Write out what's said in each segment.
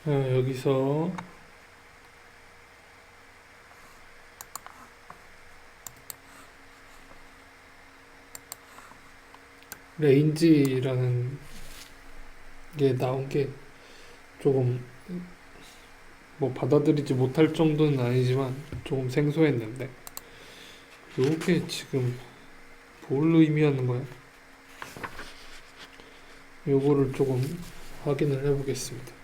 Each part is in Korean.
여기서 레인지라는 게 나온 게 조금 뭐 받아들이지 못할 정도는 아니지만 조금 생소했는데, 요게 지금 뭘 의미하는 거야? 요거를 조금 확인을 해보겠습니다.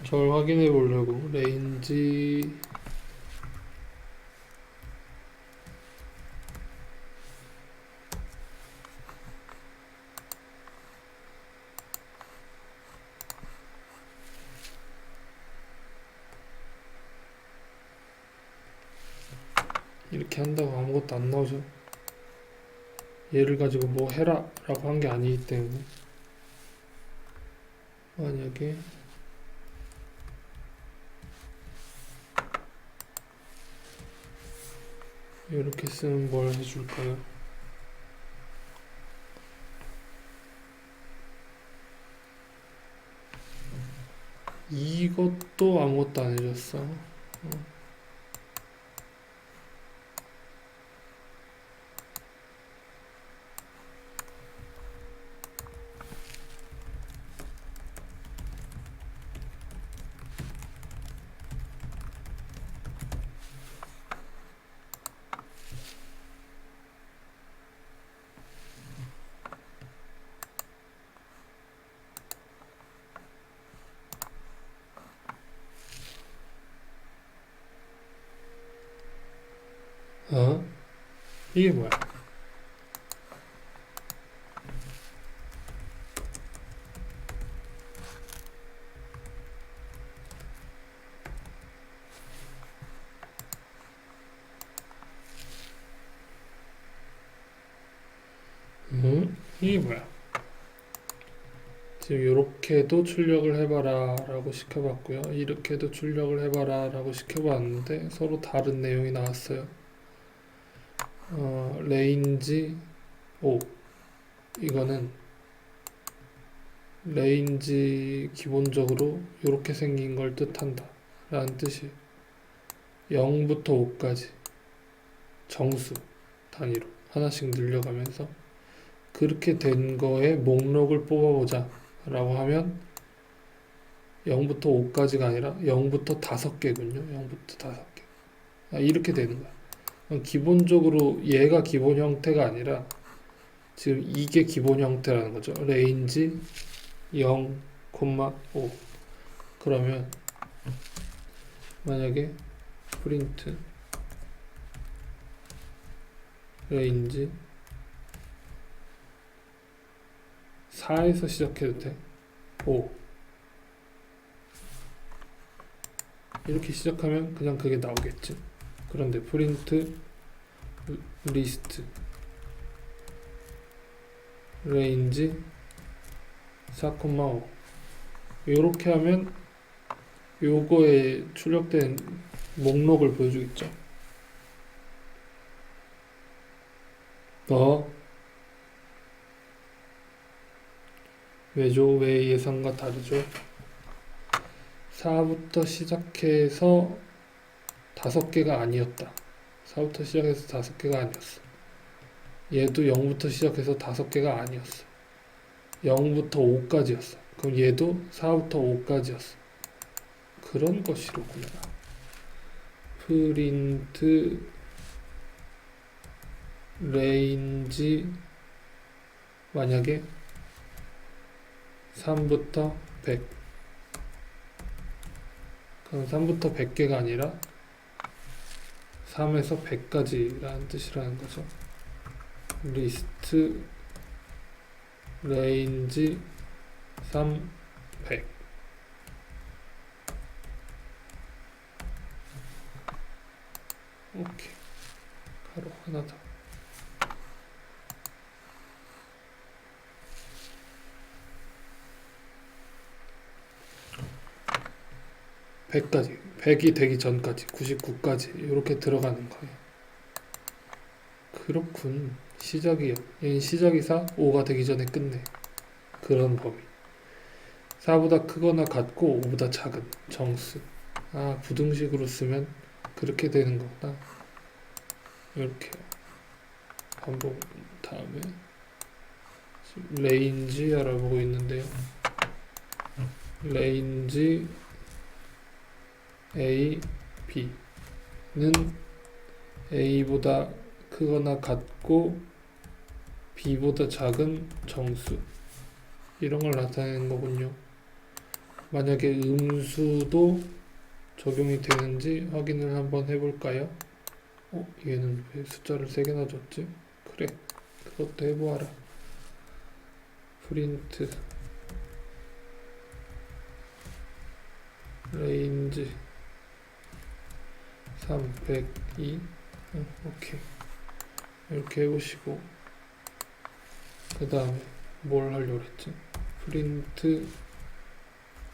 저걸 확인해 보려고 레인지 이렇게 한다고 아무것도 안 나오죠. 얘를 가지고 뭐 해라 라고 한 게 아니기 때문에, 만약에 이렇게 쓰면 뭘 해줄까요? 이것도 아무것도 안 해줬어. 어? 이게 뭐야? 이게 뭐야? 지금 이렇게도 출력을 해봐라 라고 시켜봤고요, 이렇게도 출력을 해봐라 라고 시켜봤는데 서로 다른 내용이 나왔어요. 레인지 5, 이거는 레인지 기본적으로 이렇게 생긴 걸 뜻한다 라는 뜻이에요. 0부터 5까지 정수 단위로 하나씩 늘려가면서 그렇게 된 거에 목록을 뽑아보자 라고 하면 0부터 5까지가 아니라 0부터 5개군요. 0부터 5개. 이렇게 되는 거야. 기본적으로 얘가 기본 형태가 아니라 지금 이게 기본 형태라는 거죠. 레인지 0, 5. 그러면 만약에 프린트 레인지 4에서 시작해도 돼. 5 이렇게 시작하면 그냥 그게 나오겠지. 그런데 프린트 리스트 레인지 4,5 이렇게 하면 요거에 출력된 목록을 보여주겠죠. 왜죠? 왜 예상과 다르죠? 4부터 시작해서 5개가 아니었다. 4부터 시작해서 5개가 아니었어. 얘도 0부터 시작해서 5개가 아니었어. 0부터 5까지였어. 그럼 얘도 4부터 5까지였어. 그런 것이로구나. 프린트 레인지 만약에 3부터 100, 그럼 3부터 100개가 아니라 3에서 100까지라는 뜻이라는 거죠. 리스트 레인지 300. 오케이. 가로 하나 더. (100까지) 100이 되기 전까지 99까지 이렇게 들어가는 거예요. 그렇군. 시작이요. 얘는 시작이사 5가 되기 전에 끝내. 그런 범위. 4보다 크거나 같고 5보다 작은 정수. 아, 부등식으로 쓰면 그렇게 되는 거구나. 이렇게요. 반복. 다음에 레인지 알아보고 있는데요. 레인지 A, B는 A보다 크거나 같고 B보다 작은 정수, 이런 걸 나타내는 거군요. 만약에 음수도 적용이 되는지 확인을 한번 해볼까요? 얘는 왜 숫자를 3개나 줬지? 그래, 그것도 해보아라. 프린트 레인지 302. 오케이. 이렇게 해보시고, 그 다음에 뭘 하려고 했지? 프린트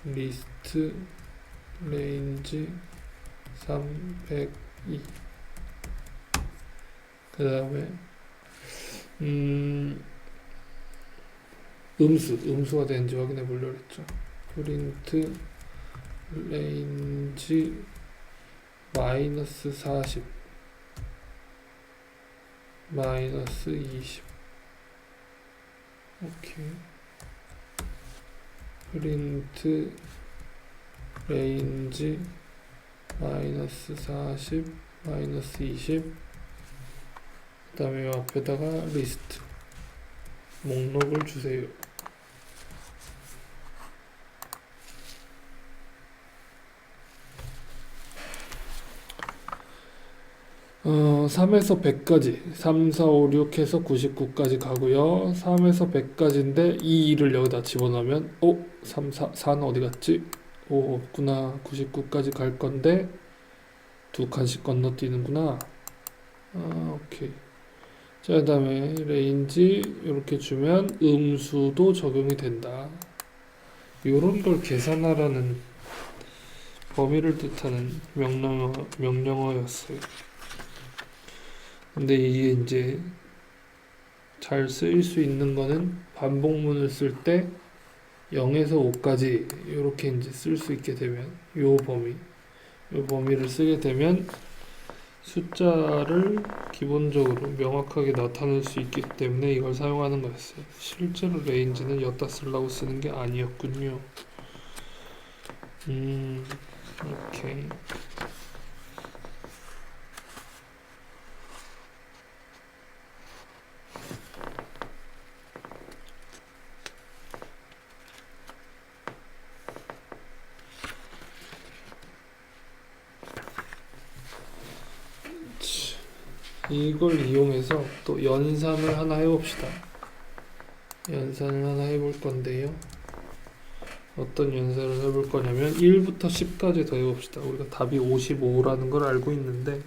리스트 레인지 302. 그 다음에 음수가 되는지 확인해 보려고 했죠. 프린트 레인지 -40 -20. 오케이. 프린트 레인지 -40 -20. 그 다음에 앞에다가 리스트 목록을 주세요. 3에서 100까지 3, 4, 5, 6 해서 99까지 가고요. 3에서 100까지인데 이 2를 여기다 집어넣으면 3, 4, 4는 어디 갔지? 없구나. 99까지 갈 건데 두 칸씩 건너뛰는구나. 오케이. 자, 그 다음에 레인지 이렇게 주면 음수도 적용이 된다. 요런 걸 계산하라는 범위를 뜻하는 명령어였어요. 근데 이게 이제 잘 쓰일 수 있는 거는 반복문을 쓸 때 0에서 5까지 이렇게 이제 쓸 수 있게 되면 요 범위를 쓰게 되면 숫자를 기본적으로 명확하게 나타낼 수 있기 때문에 이걸 사용하는 거였어요. 실제로 레인지는 여기다 쓰려고 쓰는 게 아니었군요. 오케이. 이걸 이용해서 또 연산을 하나 해봅시다. 연산을 하나 해볼 건데요. 어떤 연산을 해볼 거냐면 1부터 10까지 더 해봅시다. 우리가 답이 55라는 걸 알고 있는데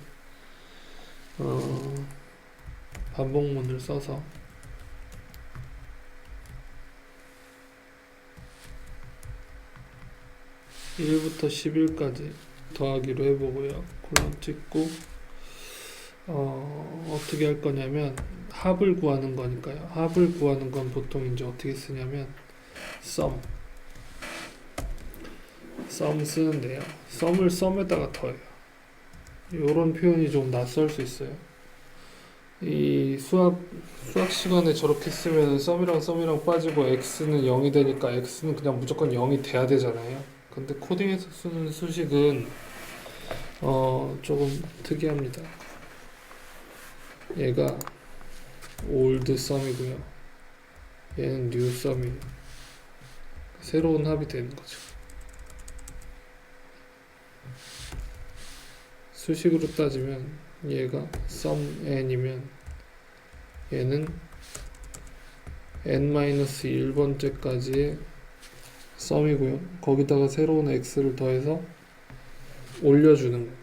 반복문을 써서 (1부터 11까지) 더하기로 해보고요. 콜럼 찍고 어떻게 할 거냐면 합을 구하는 거니까요. 합을 구하는 건 보통 이제 어떻게 쓰냐면 sum 쓰는데요. 썸을 썸에다가 더해요. 요런 표현이 좀 낯설 수 있어요. 이 수학 시간에 저렇게 쓰면 썸이랑 빠지고 x는 0이 되니까 x는 그냥 무조건 0이 돼야 되잖아요. 근데 코딩에서 쓰는 수식은 조금 특이합니다. 얘가 old sum이고요. 얘는 new sum이에요. 새로운 합이 되는 거죠. 수식으로 따지면 얘가 sum n이면 얘는 n-1번째까지의 썸이고요. 거기다가 새로운 x를 더해서 올려주는 거예요.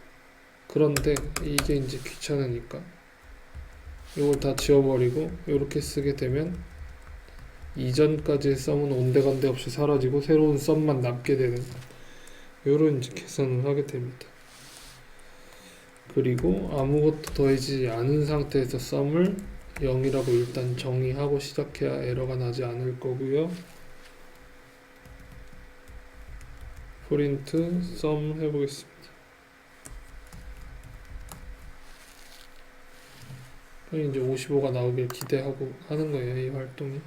그런데 이게 이제 귀찮으니까 이걸 다 지워버리고 이렇게 쓰게 되면 이전까지의 썸은 온데간데 없이 사라지고 새로운 썸만 남게 되는 이런 이제 계산을 하게 됩니다. 그리고 아무것도 더해지지 않은 상태에서 썸을 0이라고 일단 정의하고 시작해야 에러가 나지 않을 거고요. 프린트 썸 해보겠습니다. 이제 55가 나오길 기대하고 하는 거예요, 이 활동이.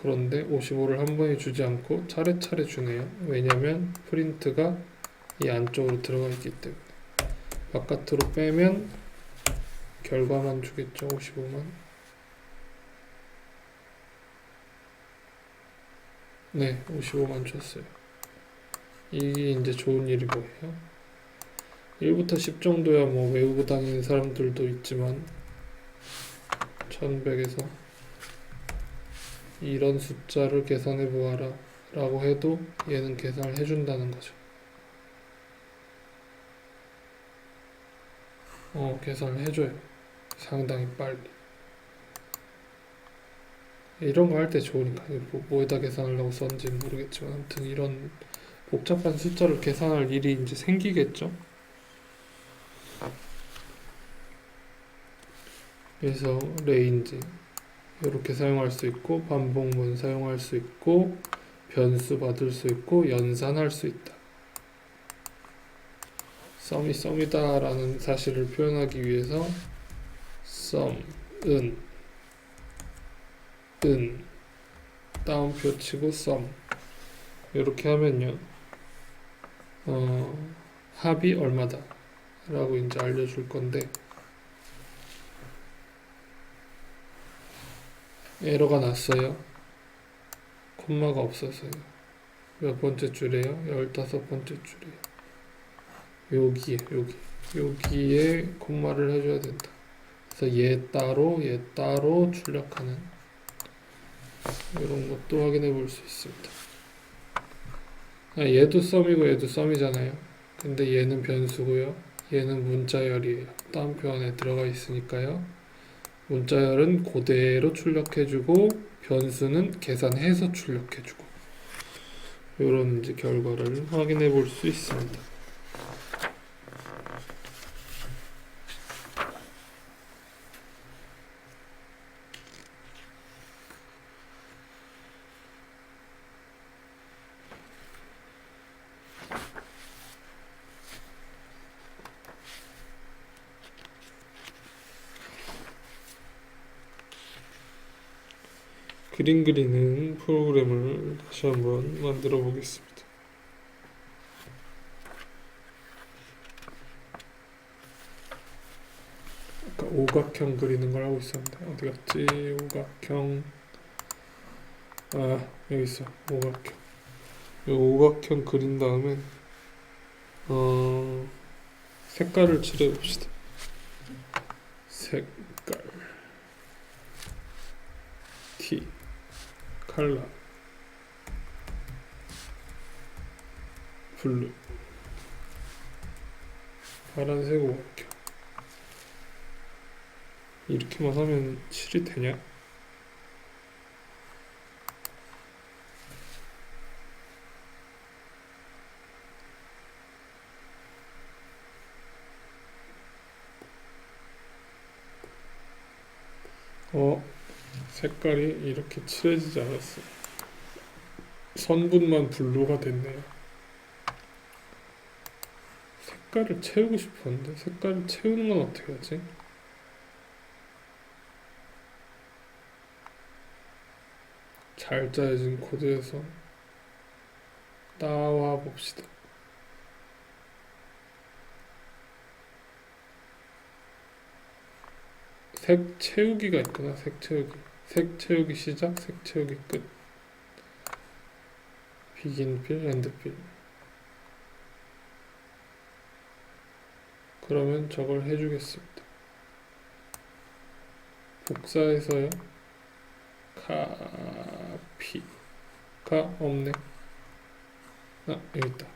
그런데 55를 한 번에 주지 않고 차례차례 주네요. 왜냐면 프린트가 이 안쪽으로 들어가 있기 때문에. 바깥으로 빼면 결과만 주겠죠, 55만. 네, 55만 줬어요. 이게 이제 좋은 일이 뭐예요? 1부터 10 정도야 뭐 외우고 다니는 사람들도 있지만 1100에서 이런 숫자를 계산해 보아라 라고 해도 얘는 계산을 해준다는 거죠. 계산을 해줘요. 상당히 빨리. 이런 거 할 때 좋으니까 뭐에다 계산하려고 썼는지는 모르겠지만 아무튼 이런 복잡한 숫자를 계산할 일이 이제 생기겠죠. 그래서 레인지 이렇게 사용할 수 있고 반복문 사용할 수 있고 변수 받을 수 있고 연산할 수 있다. 썸이 썸이다 라는 사실을 표현하기 위해서 썸, 은 따옴표 치고 썸 이렇게 하면요 합이 얼마다 라고 이제 알려줄 건데 에러가 났어요. 콤마가 없어서요. 몇 번째 줄이에요? 15번째 줄이에요. 여기에 콤마를 해줘야 된다. 그래서 얘 따로 출력하는 이런 것도 확인해 볼 수 있습니다. 얘도 썸이고 얘도 썸이잖아요. 근데 얘는 변수고요. 얘는 문자열이에요. 따옴표 안에 들어가 있으니까요. 문자열은 그대로 출력해주고 변수는 계산해서 출력해주고 이런 이제 결과를 확인해 볼 수 있습니다. 그림 그리는 프로그램을 다시 한번 만들어 보겠습니다. 아까 오각형 그리는 걸 하고 있었는데 어디 갔지? 오각형 여기 있어. 오각형. 이 오각형 그린 다음에 색깔을 칠해 봅시다. 색깔 T 컬러 블루 파란색 오각형 이렇게만 하면 칠이 되냐? 색깔이 이렇게 칠해지지 않았어. 선분만 블루가 됐네요. 색깔을 채우고 싶었는데 색깔을 채우는 건 어떻게 하지? 잘 짜여진 코드에서 나와 봅시다. 색 채우기가 있구나. 색 채우기 시작, 색 채우기 끝. 비긴 필, 엔드 필. 그러면 저걸 해주겠습니다. 복사해서요. 카피가 없네. 여기 있다.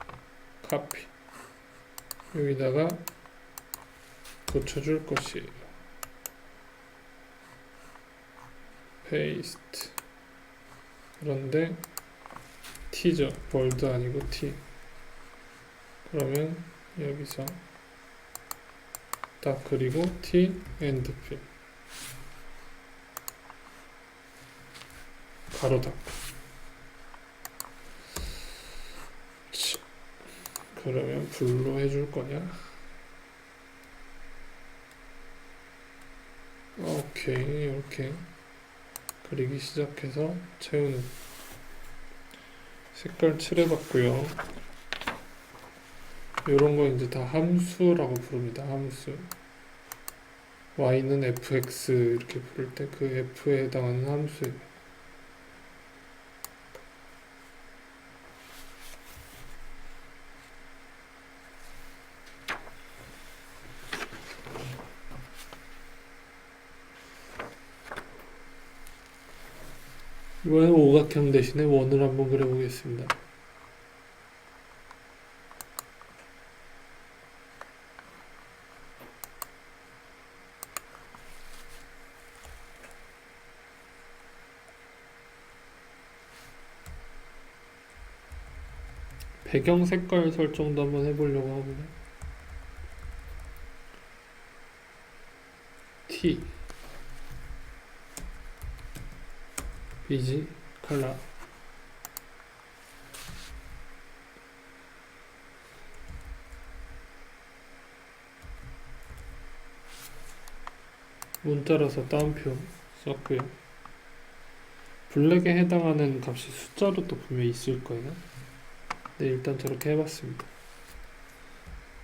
카피. 여기다가 붙여줄 것이에요. 페이스트. 그런데 T죠. 볼드 아니고 T. 그러면 여기서 딱 그리고 T 엔드 필. 가로 닫고. 그러면 불로 해줄 거냐? 오케이, 이렇게 그리기 시작해서 채우는. 색깔 칠해봤고요. 이런 거 이제 다 함수라고 부릅니다. 함수. y는 fx 이렇게 부를 때 그 f에 해당하는 함수예요. 이번엔 오각형 대신에 원을 한번 그려보겠습니다. 배경 색깔 설정도 한번 해보려고 하고요. T 비지 컬러 문자라서 따옴표 썼고요. 블랙에 해당하는 값이 숫자로 또 분명히 있을 거예요. 네, 일단 저렇게 해봤습니다.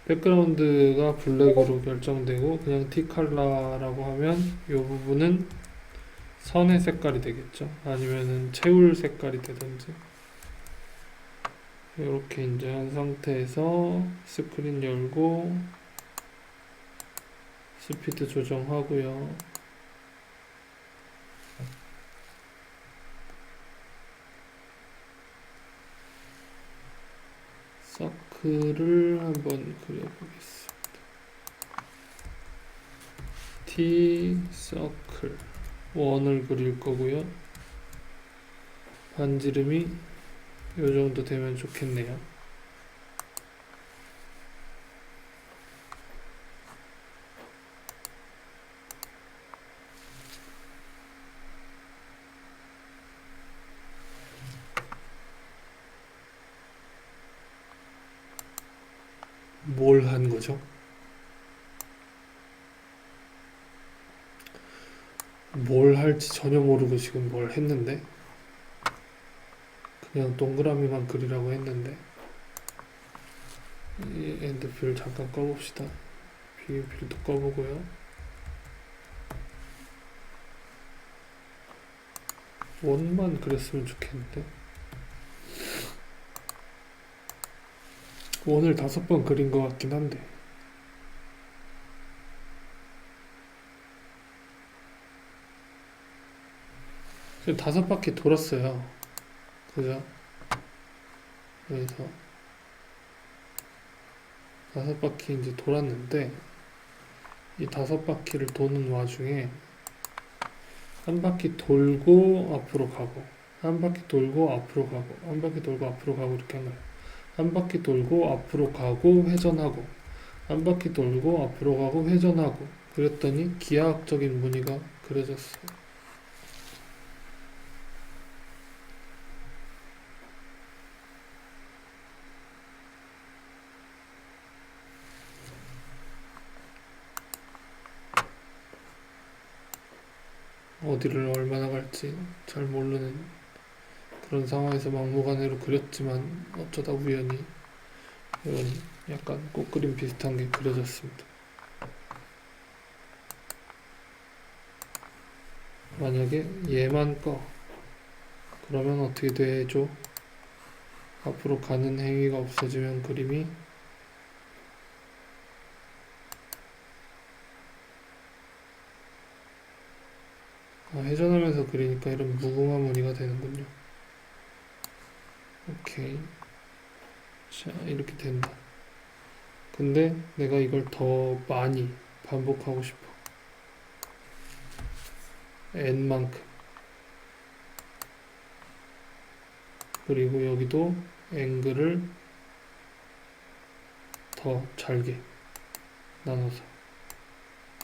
백그라운드가 블랙으로 결정되고 그냥 T 컬러라고 하면 이 부분은 선의 색깔이 되겠죠. 아니면은 채울 색깔이 되든지. 이렇게 이제 한 상태에서 스크린 열고 스피드 조정하고요. 서클을 한번 그려보겠습니다. T 서클 원을 그릴 거고요. 반지름이 이 정도 되면 좋겠네요. 뭘 한 거죠? 뭘 할지 전혀 모르고 지금 뭘 했는데 그냥 동그라미만 그리라고 했는데 이 엔드필 잠깐 꺼봅시다. 비유필도 꺼보고요. 원만 그렸으면 좋겠는데 원을 5번 그린 것 같긴 한데 지금 5바퀴 돌았어요. 그죠? 그래서 5바퀴 이제 돌았는데 이 5바퀴를 도는 와중에 한 바퀴 돌고 앞으로 가고 한 바퀴 돌고 앞으로 가고 한 바퀴 돌고 앞으로 가고 이렇게 한 거예요. 한 바퀴 돌고 앞으로 가고 회전하고 한 바퀴 돌고 앞으로 가고 회전하고 그랬더니 기하학적인 무늬가 그려졌어요. 어디를 얼마나 갈지 잘 모르는 그런 상황에서 막무가내로 그렸지만 어쩌다 우연히 이런 약간 꽃그림 비슷한 게 그려졌습니다. 만약에 얘만 꺼 그러면 어떻게 되죠? 앞으로 가는 행위가 없어지면 그림이 회전하면서 그리니까 이런 무궁화 무늬가 되는군요. 오케이. 자, 이렇게 된다. 근데 내가 이걸 더 많이 반복하고 싶어. n만큼. 그리고 여기도 앵글을 더 잘게 나눠서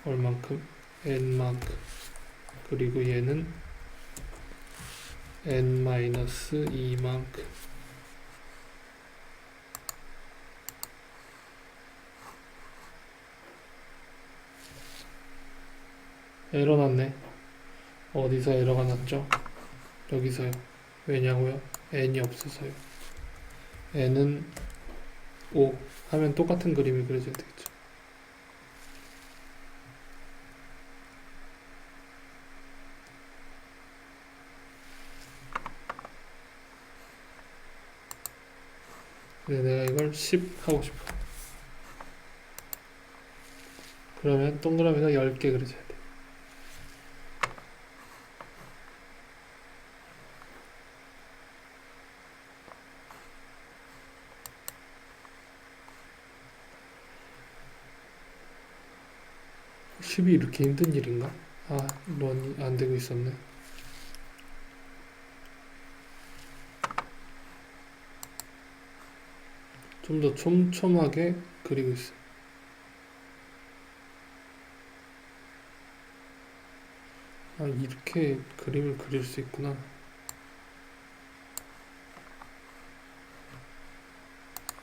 얼만큼? n만큼. 그리고 얘는 n-2만큼. 에러 났네. 어디서 에러가 났죠? 여기서요. 왜냐고요? n이 없어서요. n은 5 하면 똑같은 그림이 그려져야 되겠죠. 근데 내가 이걸 10 하고 싶어. 그러면 동그라미가 10개 그려져야 돼. (10이) 이렇게 힘든 일인가? 런이 안 되고 있었네. 좀 더 촘촘하게 그리고 있어. 이렇게 그림을 그릴 수 있구나.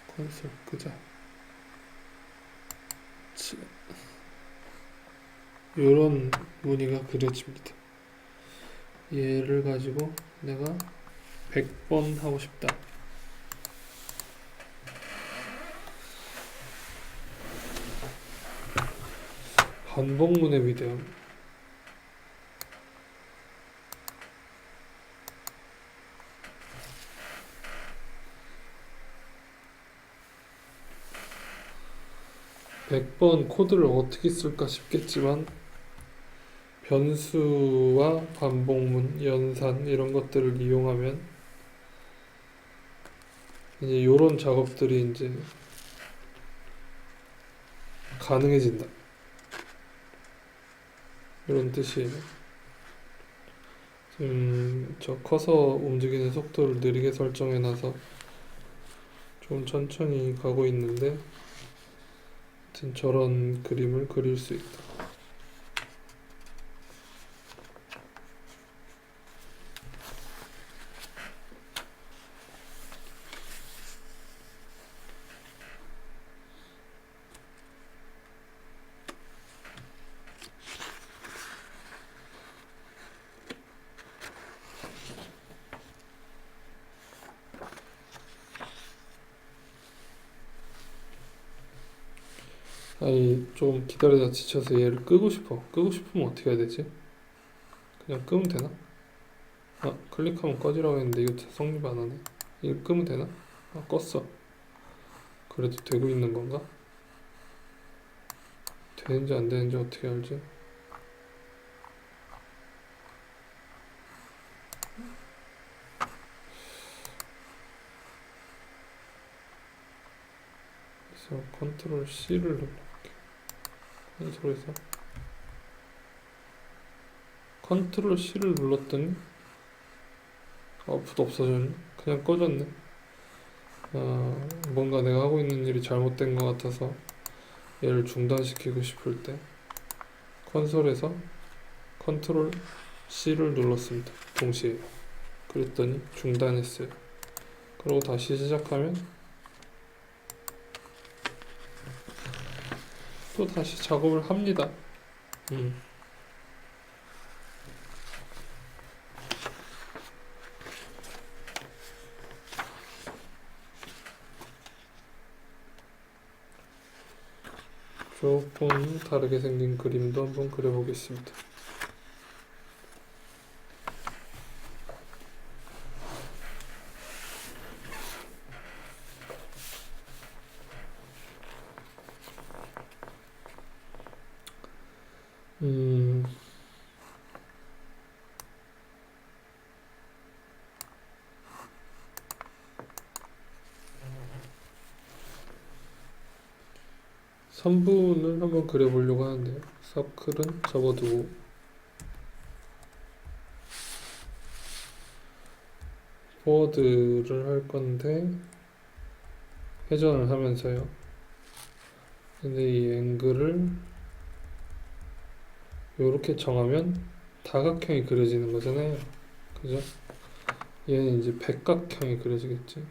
콘솔 끄자. 요런 무늬가 그려집니다. 얘를 가지고 내가 100번 하고 싶다. 반복문의 위대함. (100번) 코드를 어떻게 쓸까 싶겠지만 변수와 반복문, 연산 이런 것들을 이용하면 이제 요런 작업들이 이제 가능해진다. 이런 뜻이에요. 저 커서 움직이는 속도를 느리게 설정해놔서 좀 천천히 가고 있는데 아무튼 저런 그림을 그릴 수 있다. 좀 기다리다 지쳐서 얘를 끄고 싶어. 끄고 싶으면 어떻게 해야 되지? 그냥 끄면 되나? 클릭하면 꺼지라고 했는데 이거 성립 안 하네. 이거 끄면 되나? 껐어. 그래도 되고 있는 건가? 되는지 안 되는지 어떻게 알지? 그래서 컨트롤 C를 눌러볼게. 컨트롤에서 컨트롤 C를 눌렀더니 아무것도 없어졌네. 그냥 꺼졌네. 뭔가 내가 하고 있는 일이 잘못된 것 같아서 얘를 중단시키고 싶을 때 콘솔에서 컨트롤 C를 눌렀습니다. 동시에. 그랬더니 중단했어요. 그리고 다시 시작하면 또 다시 작업을 합니다. 조금 다르게 생긴 그림도 한번 그려보겠습니다. 선분을 한번 그려보려고 하는데요. 서클은 접어두고 포워드를 할 건데 회전을 하면서요. 근데 이 앵글을 이렇게 정하면 다각형이 그려지는 거잖아요. 그죠? 얘는 이제 백각형이 그려지겠지.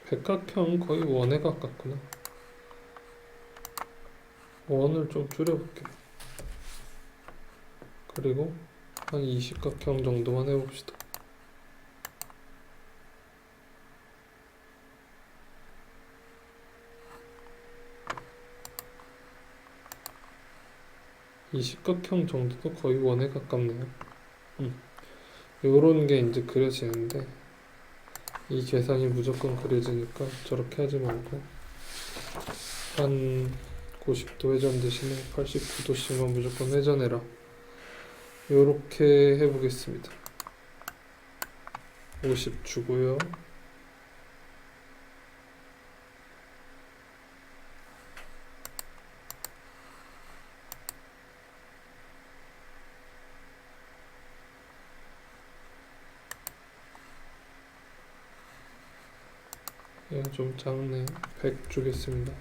백각형 거의 원에 가깝구나. 원을 좀 줄여볼게. 그리고 한 20각형 정도만 해봅시다. 이십각형 정도도 거의 원에 가깝네요. 요런 게 이제 그려지는데 이 계산이 무조건 그려지니까 저렇게 하지 말고 한 90도 회전 대신에 89도씩만 무조건 회전해라. 요렇게 해보겠습니다. 50 주고요. 얘는 좀 작네. 100 주겠습니다.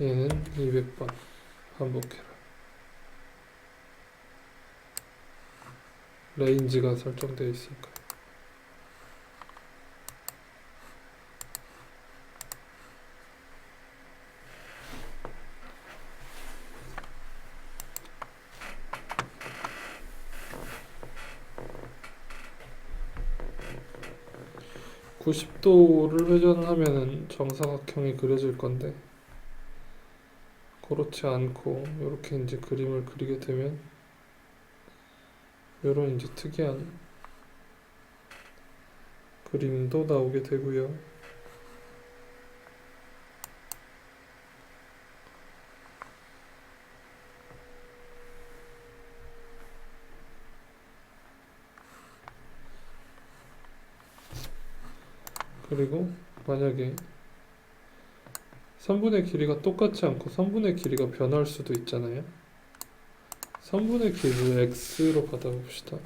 얘는 200번 반복해라. 레인지가 설정되어 있으니까. (90도를) 회전하면은 정사각형이 그려질 건데 그렇지 않고 이렇게 이제 그림을 그리게 되면 이런 이제 특이한 그림도 나오게 되고요. 그리고 만약에 선분의 길이가 똑같지 않고 선분의 길이가 변할 수도 있잖아요. 선분의 길이를 x로 받아봅시다.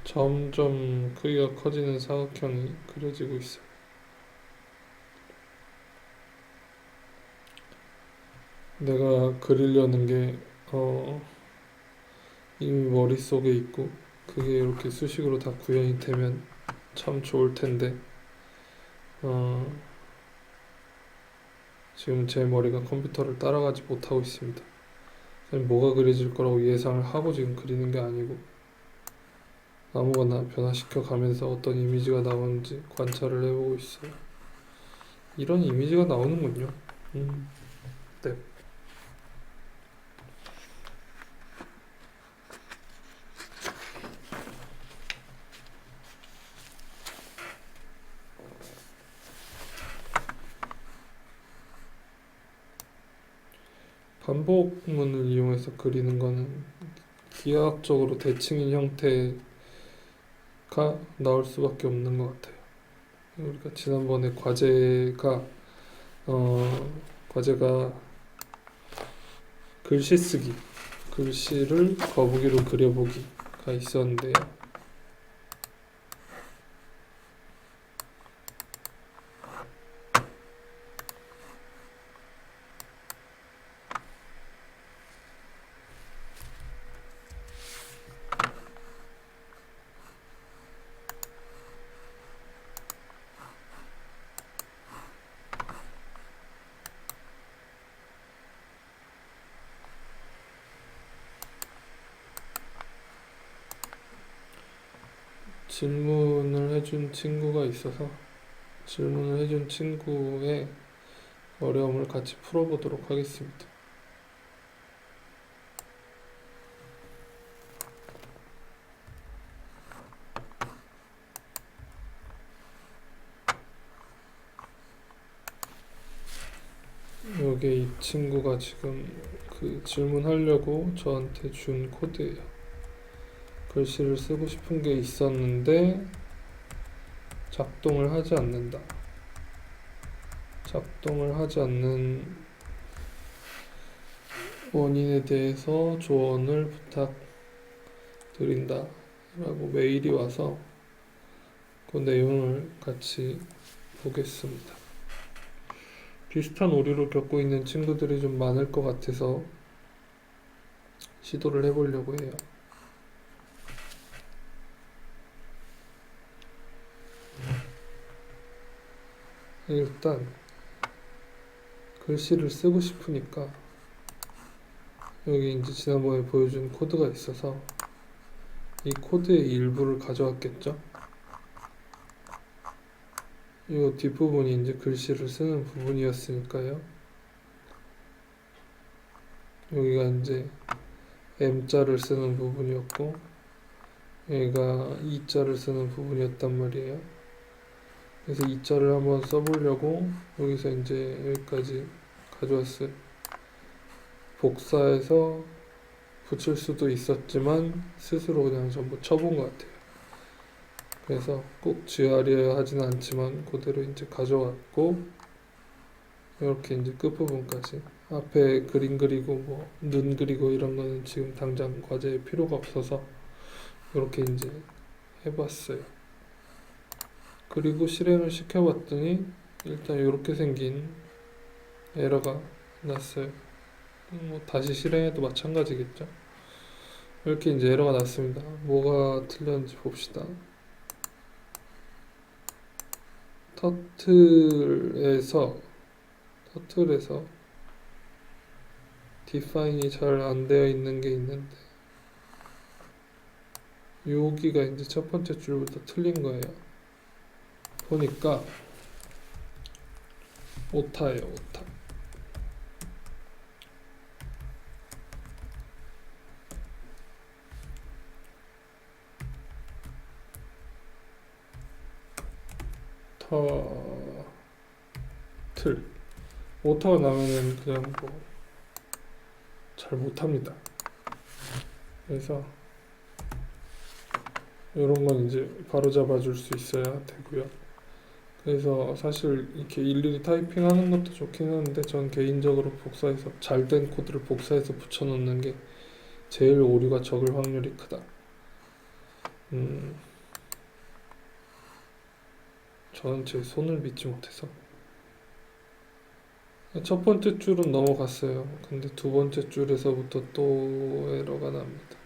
점점 크기가 커지는 사각형이 그려지고 있어요. 내가 그리려는 게 이미 머릿속에 있고 그게 이렇게 수식으로 다 구현이 되면 참 좋을 텐데 지금 제 머리가 컴퓨터를 따라가지 못하고 있습니다. 뭐가 그려질 거라고 예상을 하고 지금 그리는 게 아니고 아무거나 변화시켜 가면서 어떤 이미지가 나오는지 관찰을 해보고 있어요. 이런 이미지가 나오는군요. 네. 반복문을 이용해서 그리는 거는 기하학적으로 대칭인 형태가 나올 수밖에 없는 것 같아요. 우리가 지난번에 과제가 글씨 쓰기, 글씨를 거북이로 그려보기가 있었는데요. 질문을 해준 친구가 있어서 질문을 해준 친구의 어려움을 같이 풀어보도록 하겠습니다. 여기 이 친구가 지금 그 질문하려고 저한테 준 코드예요. 글씨를 쓰고 싶은 게 있었는데 작동을 하지 않는다. 작동을 하지 않는 원인에 대해서 조언을 부탁드린다 라고 메일이 와서 그 내용을 같이 보겠습니다. 비슷한 오류를 겪고 있는 친구들이 좀 많을 것 같아서 시도를 해보려고 해요. 일단 글씨를 쓰고 싶으니까 여기 이제 지난번에 보여준 코드가 있어서 이 코드의 일부를 가져왔겠죠? 이 뒷부분이 이제 글씨를 쓰는 부분이었으니까요. 여기가 이제 M자를 쓰는 부분이었고 여기가 E자를 쓰는 부분이었단 말이에요. 그래서 E자를 한번 써보려고 여기서 이제 여기까지 가져왔어요. 복사해서 붙일 수도 있었지만 스스로 그냥 전부 쳐본 것 같아요. 그래서 꼭 지워야 하진 않지만 그대로 이제 가져왔고 이렇게 이제 끝부분까지 앞에 그림 그리고 뭐 눈 그리고 이런 거는 지금 당장 과제에 필요가 없어서 이렇게 이제 해봤어요. 그리고 실행을 시켜봤더니 일단 이렇게 생긴 에러가 났어요. 뭐 다시 실행해도 마찬가지겠죠. 이렇게 이제 에러가 났습니다. 뭐가 틀렸는지 봅시다. 터틀에서 디파인이 잘 안 되어 있는 게 있는데 여기가 이제 첫 번째 줄부터 틀린 거예요. 보니까 오타예요, 오타. 틀 오타가 나면은 그냥 뭐 잘 못합니다. 그래서 이런 건 이제 바로 잡아줄 수 있어야 되고요. 그래서 사실 이렇게 일일이 타이핑하는 것도 좋긴 한데 전 개인적으로 복사해서 잘된 코드를 복사해서 붙여놓는 게 제일 오류가 적을 확률이 크다. 저는 제 손을 믿지 못해서 첫 번째 줄은 넘어갔어요. 근데 두 번째 줄에서부터 또 에러가 납니다.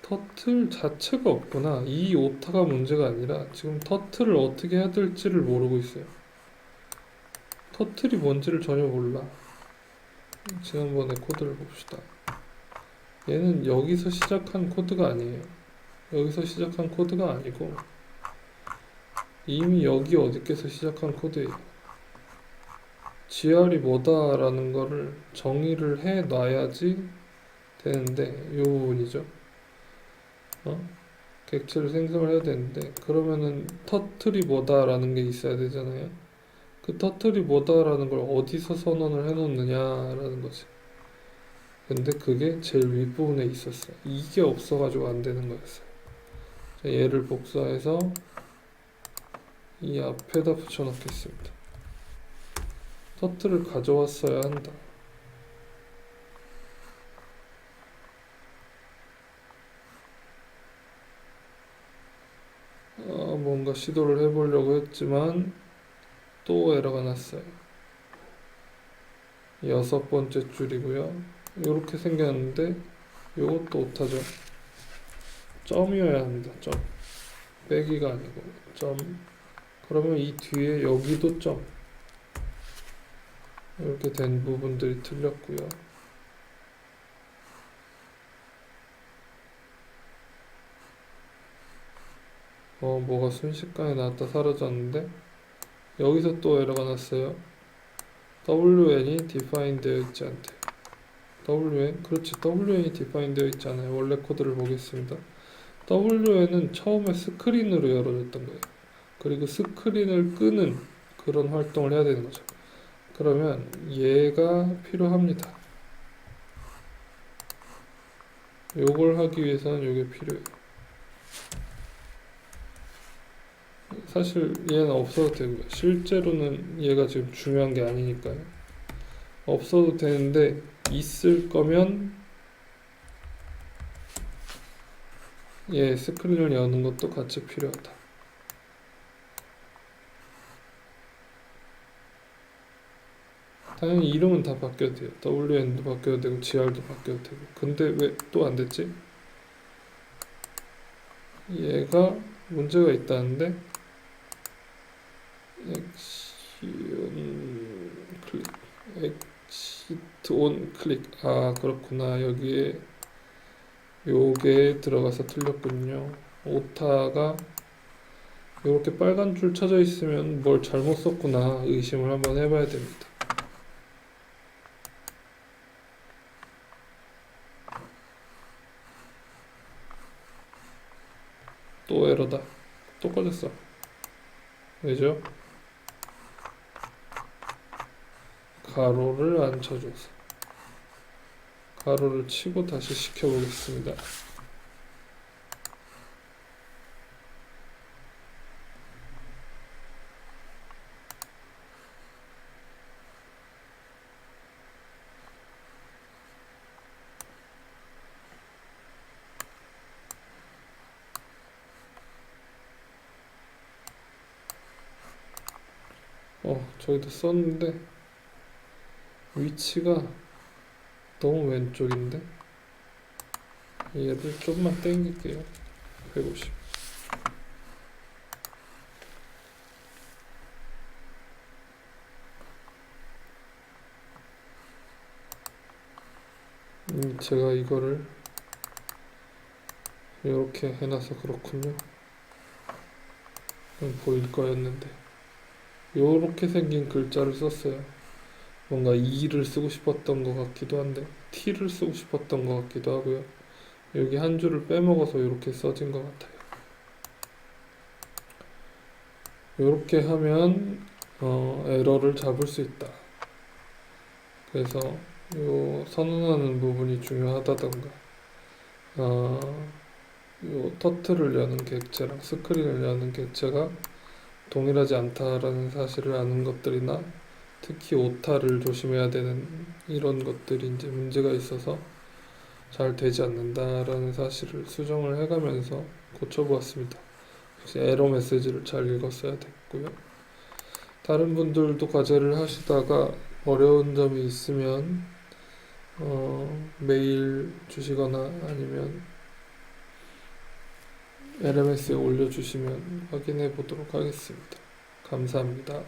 터틀 자체가 없구나. 이 오타가 문제가 아니라 지금 터틀을 어떻게 해야 될지를 모르고 있어요. 터틀이 뭔지를 전혀 몰라. 지난번에 코드를 봅시다. 얘는 여기서 시작한 코드가 아니에요. 여기서 시작한 코드가 아니고 이미 여기 어디께서 시작한 코드예요. GR이 뭐다라는 거를 정의를 해 놔야지 되는데 이 부분이죠. 객체를 생성을 해야 되는데 그러면은 터틀이 뭐다라는 게 있어야 되잖아요. 그 터틀이 뭐다라는 걸 어디서 선언을 해 놓느냐라는 거지. 근데 그게 제일 윗부분에 있었어요. 이게 없어가지고 안 되는 거였어요. 얘를 복사해서 이 앞에다 붙여 넣겠습니다. 터틀을 가져왔어야 한다. 뭔가 시도를 해보려고 했지만 또 에러가 났어요. 여섯 번째 줄이고요. 이렇게 생겼는데 이것도 오타죠. 점이어야 합니다. 점. 빼기가 아니고 점. 그러면 이 뒤에 여기도 점. 이렇게 된 부분들이 틀렸고요. 뭐가 순식간에 나왔다 사라졌는데 여기서 또 에러가 났어요. WN이 define 되어 있지 않대. WN, 그렇지. WN이 define 되어 있지 않아요. 원래 코드를 보겠습니다. WN은 처음에 스크린으로 열어줬던 거예요. 그리고 스크린을 끄는 그런 활동을 해야 되는 거죠. 그러면 얘가 필요합니다. 요걸 하기 위해서는 요게 필요해요. 사실 얘는 없어도 되고요. 실제로는 얘가 지금 중요한 게 아니니까요. 없어도 되는데 있을 거면 얘 스크린을 여는 것도 같이 필요하다. 당연히 이름은 다 바뀌어도 돼요. WN도 바뀌어도 되고 GR도 바뀌어도 되고. 근데 왜 또 안 됐지? 얘가 문제가 있다는데 액션 클릭 엑시트 온 클릭. 아 그렇구나. 여기에 요게 들어가서 틀렸군요. 오타가 이렇게 빨간 줄 쳐져 있으면 뭘 잘못 썼구나 의심을 한번 해봐야 됩니다. 또 에러다. 또 꺼졌어. 왜죠? 가로를 안 쳐줘서. 가로를 치고 다시 시켜보겠습니다. 저기다 썼는데 위치가 너무 왼쪽인데 얘를 좀만 당길게요. 150. 제가 이거를 이렇게 해놔서 그렇군요. 보일 거였는데 요렇게 생긴 글자를 썼어요. 뭔가 E를 쓰고 싶었던 것 같기도 한데 T를 쓰고 싶었던 것 같기도 하고요. 여기 한 줄을 빼먹어서 이렇게 써진 것 같아요. 이렇게 하면 에러를 잡을 수 있다. 그래서 요 선언하는 부분이 중요하다던가 요 터틀을 여는 객체랑 스크린을 여는 객체가 동일하지 않다라는 사실을 아는 것들이나 특히 오타를 조심해야 되는 이런 것들이 이제 문제가 있어서 잘 되지 않는다라는 사실을 수정을 해가면서 고쳐보았습니다. 역시 에러 메시지를 잘 읽었어야 됐고요. 다른 분들도 과제를 하시다가 어려운 점이 있으면 메일 주시거나 아니면 LMS에 올려주시면 확인해 보도록 하겠습니다. 감사합니다.